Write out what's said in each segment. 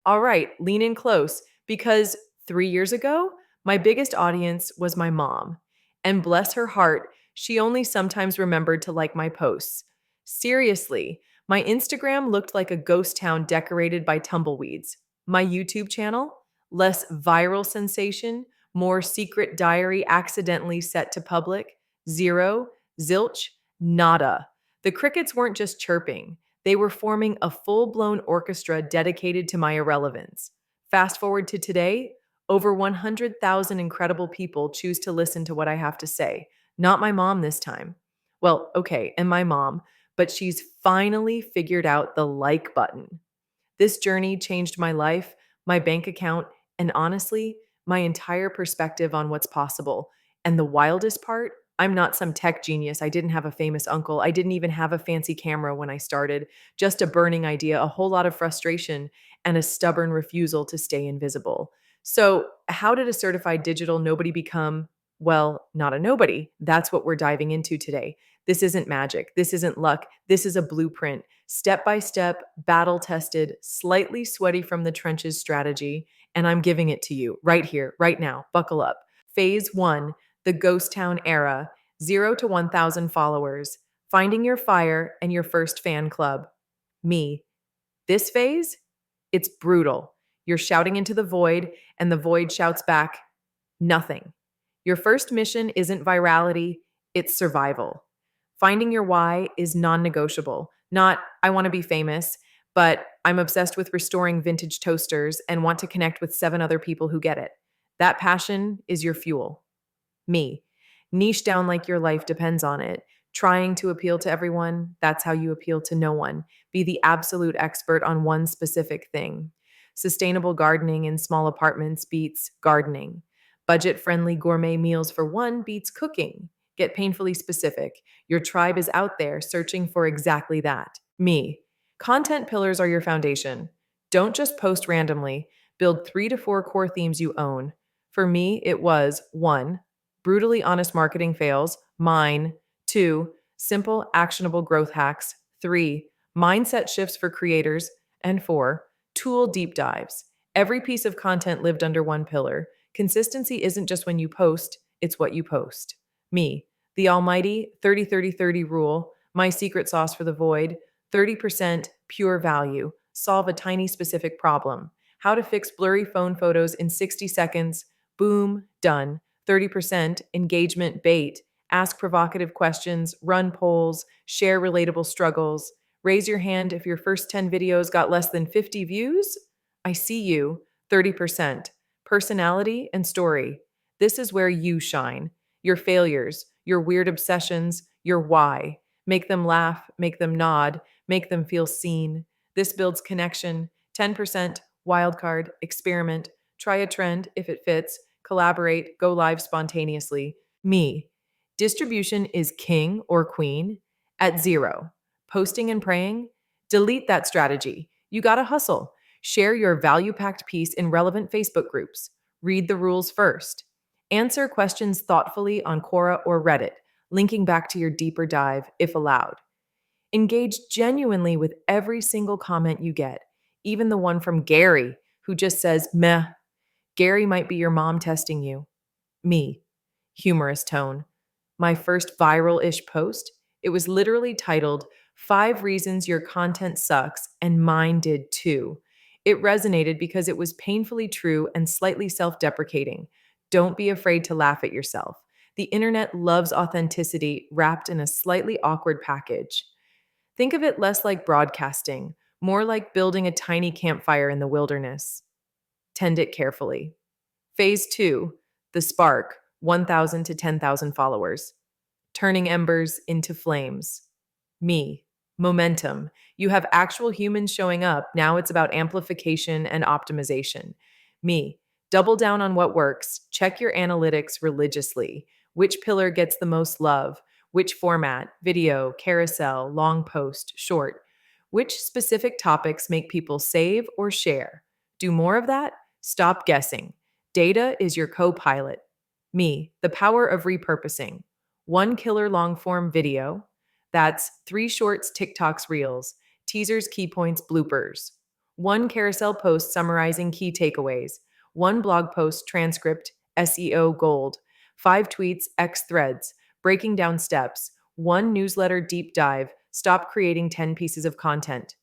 All right, lean in close because 3 years ago, my biggest audience was my mom. And bless her heart, she only sometimes remembered to like my posts. Seriously, my Instagram looked like a ghost town decorated by tumbleweeds. My YouTube channel, less viral sensation, more secret diary accidentally set to public, zero, zilch, nada. The crickets weren't just chirping. They were forming a full blown orchestra dedicated to my irrelevance. Fast forward to today, over 100,000 incredible people choose to listen to what I have to say. Not my mom this time. Well, okay, and my mom, but she's finally figured out the like button. This journey changed my life, my bank account, and honestly, my entire perspective on what's possible. And the wildest part, I'm not some tech genius. I didn't have a famous uncle. I didn't even have a fancy camera when I started. Just a burning idea, a whole lot of frustration, and a stubborn refusal to stay invisible. So, how did a certified digital nobody become, well, not a nobody? That's what we're diving into today. This isn't magic. This isn't luck. This is a blueprint, step by step, battle tested, slightly sweaty from the trenches strategy. And I'm giving it to you right here, right now. Buckle up. Phase one, the ghost town era, 0 to 1,000 followers, finding your fire and your first fan club. Me. This phase, it's brutal. You're shouting into the void, and the void shouts back, nothing. Your first mission isn't virality, it's survival. Finding your why is non negotiable. Not, I want to be famous, but I'm obsessed with restoring vintage toasters and want to connect with 7 other people who get it. That passion is your fuel. Me. Niche down like your life depends on it. Trying to appeal to everyone, that's how you appeal to no one. Be the absolute expert on one specific thing. Sustainable gardening in small apartments beats gardening. Budget friendly gourmet meals for one beats cooking. Get painfully specific. Your tribe is out there searching for exactly that. Me. Content pillars are your foundation. Don't just post randomly. Build 3 to 4 core themes you own. For me, it was 1, brutally honest marketing fails, mine. 2, simple, actionable growth hacks. 3, mindset shifts for creators. And 4, tool deep dives. Every piece of content lived under one pillar. Consistency isn't just when you post, it's what you post. Me, the almighty 30-30-30 rule, my secret sauce for the void, 30% pure value, solve a tiny specific problem. How to fix blurry phone photos in 60 seconds, boom, done. 30% engagement bait, ask provocative questions, run polls, share relatable struggles. Raise your hand if your first 10 videos got less than 50 views. I see you. 30%. Personality and story. This is where you shine. Your failures, your weird obsessions, your why. Make them laugh, make them nod, make them feel seen. This builds connection. 10% wildcard, experiment, try a trend if it fits, collaborate, go live spontaneously. Me. Distribution is king or queen at 0. Posting and praying, delete that strategy. You gotta hustle. Share your value packed piece in relevant Facebook groups. Read the rules first. Answer questions thoughtfully on Quora or Reddit, linking back to your deeper dive if allowed. Engage genuinely with every single comment you get, even the one from Gary, who just says, meh. Gary might be your mom testing you. Me. Humorous tone. My first viral ish post, it was literally titled, 5 Reasons Your Content Sucks, and Mine Did Too. It resonated because it was painfully true and slightly self deprecating. Don't be afraid to laugh at yourself. The internet loves authenticity wrapped in a slightly awkward package. Think of it less like broadcasting, more like building a tiny campfire in the wilderness. Tend it carefully. Phase 2, the spark, 1,000 to 10,000 followers. Turning embers into flames. Me, momentum. You have actual humans showing up. Now it's about amplification and optimization. Me, double down on what works. Check your analytics religiously. Which pillar gets the most love? Which format? Video, carousel, long post, short. Which specific topics make people save or share? Do more of that? Stop guessing. Data is your co pilot. Me, the power of repurposing. 1 killer long form video. That's 3 shorts, TikToks, reels, teasers, key points, bloopers. one carousel post summarizing key takeaways, one blog post transcript SEO gold, five tweets X threads, breaking down steps, one newsletter deep dive, stop creating 10 pieces of content.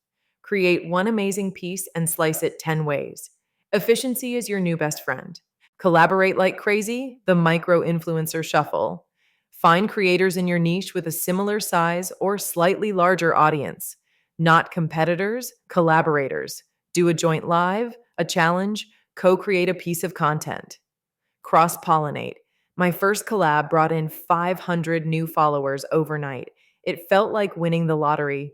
Create one amazing piece and slice it 10 ways. Efficiency is your new best friend. Collaborate like crazy, the micro influencer shuffle. Find creators in your niche with a similar size or slightly larger audience. Not competitors, collaborators. Do a joint live, a challenge, co create a piece of content. Cross pollinate. My first collab brought in 500 new followers overnight. It felt like winning the lottery,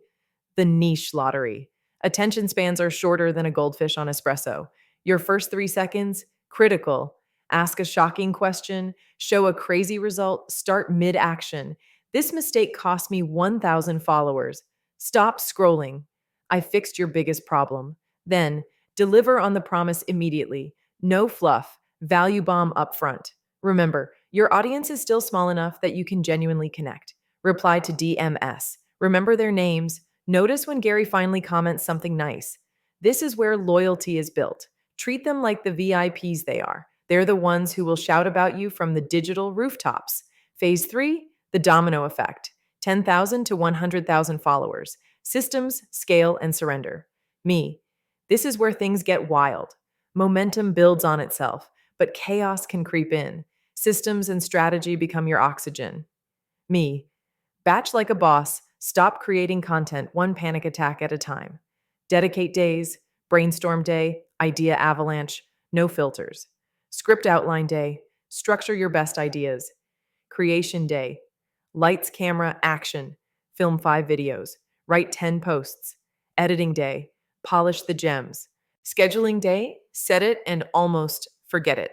the niche lottery. Attention spans are shorter than a goldfish on espresso. Your first 3 seconds, critical. Ask a shocking question, show a crazy result, start mid action. This mistake cost me 1,000 followers. Stop scrolling. I fixed your biggest problem. Then, deliver on the promise immediately. No fluff, value bomb upfront. Remember, your audience is still small enough that you can genuinely connect. Reply to DMS. Remember their names. Notice when Gary finally comments something nice. This is where loyalty is built. Treat them like the VIPs they are. They're the ones who will shout about you from the digital rooftops. Phase 3, the domino effect. 10,000 to 100,000 followers. Systems, scale, and surrender. Me. This is where things get wild. Momentum builds on itself, but chaos can creep in. Systems and strategy become your oxygen. Me. Batch like a boss, stop creating content one panic attack at a time. Dedicate days, brainstorm day, idea avalanche, no filters. Script outline day, structure your best ideas. Creation day, lights, camera, action, film 5 videos, write 10 posts. Editing day, polish the gems. Scheduling day, set it and almost forget it.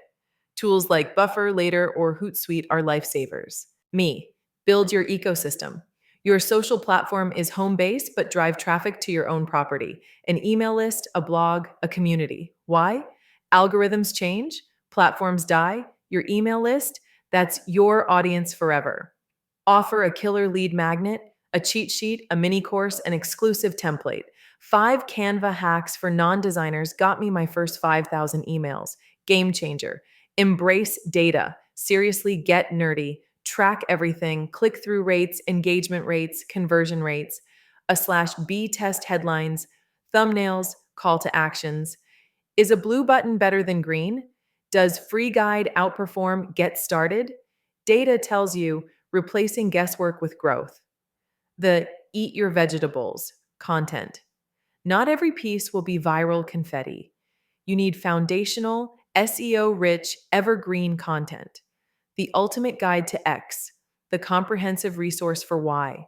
Tools like Buffer, Later, or Hootsuite are lifesavers. Me, build your ecosystem. Your social platform is home base, but drive traffic to your own property. An email list, a blog, a community. Why? Algorithms change, platforms die. Your email list, that's your audience forever. Offer a killer lead magnet, a cheat sheet, a mini course, an exclusive template. 5 Canva hacks for non designers got me my first 5,000 emails. Game changer. Embrace data. Seriously, get nerdy. Track everything, click through rates, engagement rates, conversion rates, /B test headlines, thumbnails, call to actions. Is a blue button better than green? Does free guide outperform get started? Data tells you replacing guesswork with growth. The eat your vegetables content. Not every piece will be viral confetti. You need foundational, SEO rich, evergreen content. The ultimate guide to X, the comprehensive resource for Y.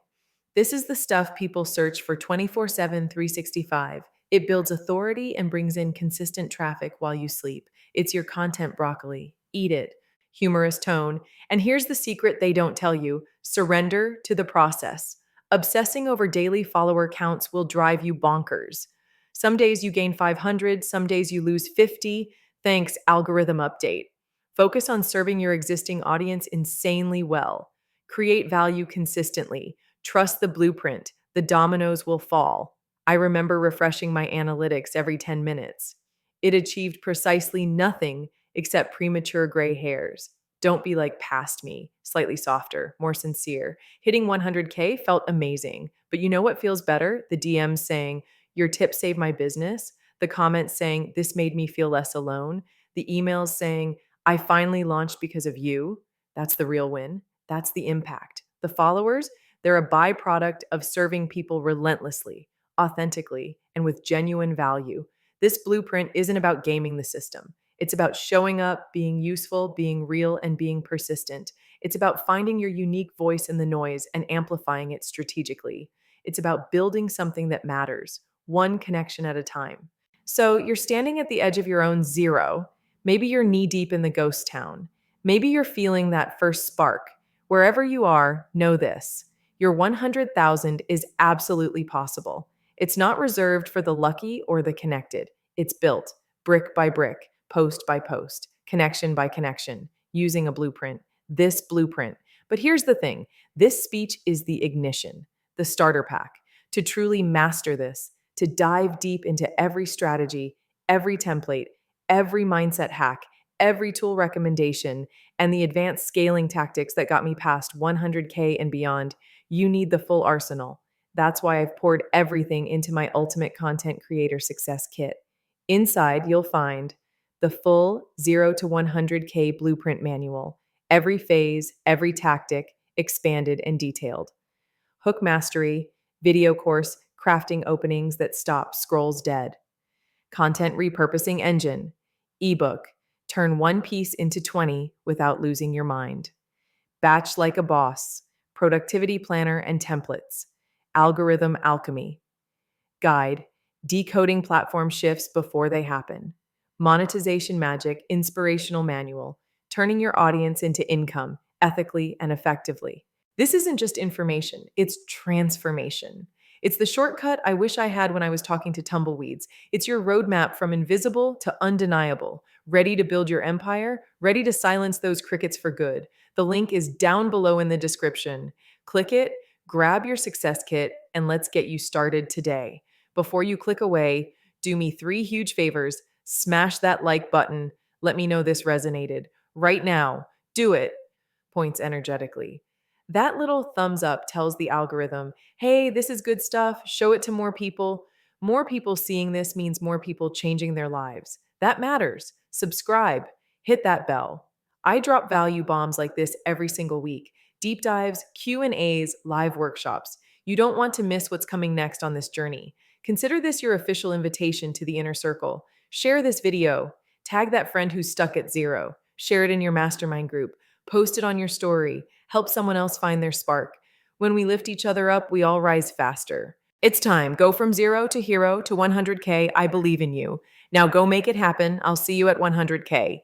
This is the stuff people search for 24/7, 365. It builds authority and brings in consistent traffic while you sleep. It's your content broccoli. Eat it. Humorous tone. And here's the secret they don't tell you: surrender to the process. Obsessing over daily follower counts will drive you bonkers. Some days you gain 500, some days you lose 50. Thanks, algorithm update. Focus on serving your existing audience insanely well. Create value consistently. Trust the blueprint. The dominoes will fall. I remember refreshing my analytics every 10 minutes. It achieved precisely nothing except premature gray hairs. Don't be like past me, slightly softer, more sincere. Hitting 100K felt amazing. But you know what feels better? The DMs saying, "Your tip saved my business." The comments saying, "This made me feel less alone." The emails saying, "I finally launched because of you." That's the real win. That's the impact. The followers, they're a byproduct of serving people relentlessly, authentically, and with genuine value. This blueprint isn't about gaming the system. It's about showing up, being useful, being real, and being persistent. It's about finding your unique voice in the noise and amplifying it strategically. It's about building something that matters, one connection at a time. So you're standing at the edge of your own zero. Maybe you're knee deep in the ghost town. Maybe you're feeling that first spark. Wherever you are, know this: your 100,000 is absolutely possible. It's not reserved for the lucky or the connected. It's built brick by brick, post by post, connection by connection, using a blueprint. This blueprint. But here's the thing: this speech is the ignition, the starter pack. To truly master this, to dive deep into every strategy, every template, every mindset hack, every tool recommendation, and the advanced scaling tactics that got me past 100K and beyond. You need the full arsenal. That's why I've poured everything into my Ultimate Content Creator Success Kit. Inside, you'll find the full 0 to 100K blueprint manual, every phase, every tactic, expanded and detailed. Hook Mastery, video course, crafting openings that stop scrolls dead. Content repurposing engine, ebook, turn one piece into 20 without losing your mind. Batch like a boss, productivity planner and templates. Algorithm alchemy, guide, decoding platform shifts before they happen. Monetization magic, inspirational manual, turning your audience into income ethically and effectively. This isn't just information, it's transformation. It's the shortcut I wish I had when I was talking to tumbleweeds. It's your roadmap from invisible to undeniable. Ready to build your empire? Ready to silence those crickets for good? The link is down below in the description. Click it, grab your success kit, and let's get you started today. Before you click away, do me three huge favors. Smash that like button. Let me know this resonated. Right now, do it. Points energetically. That little thumbs up tells the algorithm, hey, this is good stuff. Show it to more people. More people seeing this means more people changing their lives. That matters. Subscribe. Hit that bell. I drop value bombs like this every single week. Deep dives, Q&As, live workshops. You don't want to miss what's coming next on this journey. Consider this your official invitation to the inner circle. Share this video. Tag that friend who's stuck at 0. Share it in your mastermind group. Post it on your story. Help someone else find their spark. When we lift each other up, we all rise faster. It's time. Go from 0 to hero to 100K. I believe in you. Now go make it happen. I'll see you at 100K.